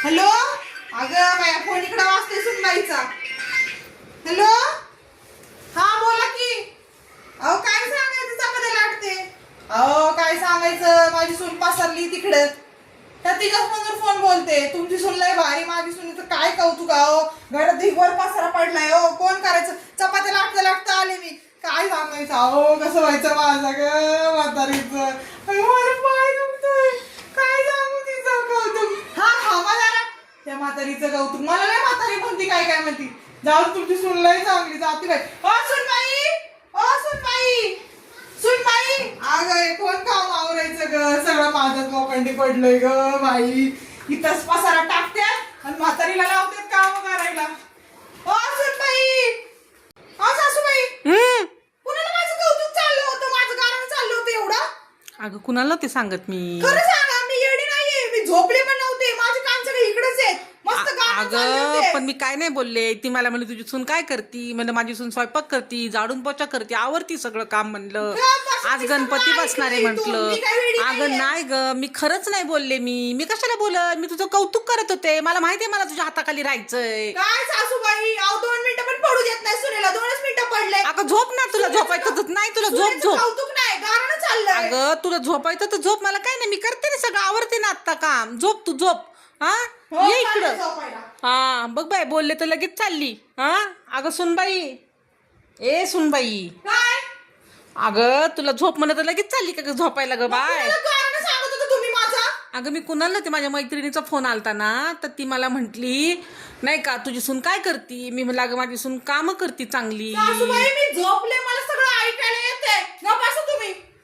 Hello. अगं बाया phone इकडे वाजते सुनबाईचा. हॅलो. हा बोला की. अहो काय सांगायचं चपात्या लाटते. अहो काय सांगायचं माझी सून पासरली तिकडं. त्या तिच्या फोनवर फोन बोलते. तुमची सून लय भारी, माझी सुनीचं काय कौतुक. अहो घरात ढिगभर पसारा पडलाय. हो कोण करायचं. चपात्या लाटता लाटता आले मी. काय सांगायचं. अहो कसं व्हायचं माझं ग म्हातारीचं. माझं पाय दुखतोय. काय सांगू तिचं कौतुक. हा थांबा जरा. त्या म्हातारीचं कौतुक. मला नाही म्हातारी म्हणती काय काय म्हणती. जाऊ तुमची सून लय चांगली जाती बाई. ओ सुनबाई. ओ सुनबाई. सुनबाई. अगं कोण काम आवरायचं ग. सगळं माझ्याच मोकंडी पडलंय ग बाई. इथंच पसारा टाकत्यात आणि म्हातारीला लावतात काम करायला. ओ सुनबाई. ओ सासूबाई. कुणाला माझं कौतुक चाललं होतं. माझं कारण चाललं होतं एवढं. अगं कुणाला ते सांगत मी. खरं सांगा मी येडी नाहीये. मी झोपले पण नव्हते. माझे कान सगळे इकडेच आहेत. मस्त गाणं चालले अगं होते. पण मी काय नाही बोलले. ती मला म्हणली तुझी सून काय करती. म्हणजे माझी सून स्वयंपाक करती, झाडून पोचा करते, आवरती सगळं काम म्हणलं. आज गणपती बसणार आहे म्हटलं. अगं नाही ग मी खरंच नाही बोलले. मी कशाला बोलत. मी तुझं कौतुक करत होते. मला माहितीये मला तुझ्या हाताखाली राहायचंय. काय सासूबाई. अहो 2 मिनिटं पण पडू देत नाही सुनेला. 2च मिनिटं पडले. अगं झोप ना. तुला झोपायचं नाही. तुला झोप झोप. कौतुक नाही गाणं चाललंय. अगं तुला झोपायचं तर झोप. मला काय नाही. मी करते ना सगळं आवरते ना आत्ता काम. झोप तू झोप. हा हो, ये चाललंय इकडं. झोपायला. हा बघ बाय बोलले तर लगेच चालली. हा अगं सुनबाई. ए सुनबाई. काय अगं तुला झोप म्हणत तर लगेच चालली का ग झोपायला ग बाय. कुणाला गाणं सांगत होता तुम्ही माझा. अगं मी कुणाला ते माझ्या मैत्रिणीचा फोन आलता ना तर ती मला म्हंटली नाही का तुझी सून काय करती. मी म्हणलं अगं माझी सून कामं करती चांगली. सासूबाई मी झोपले. मला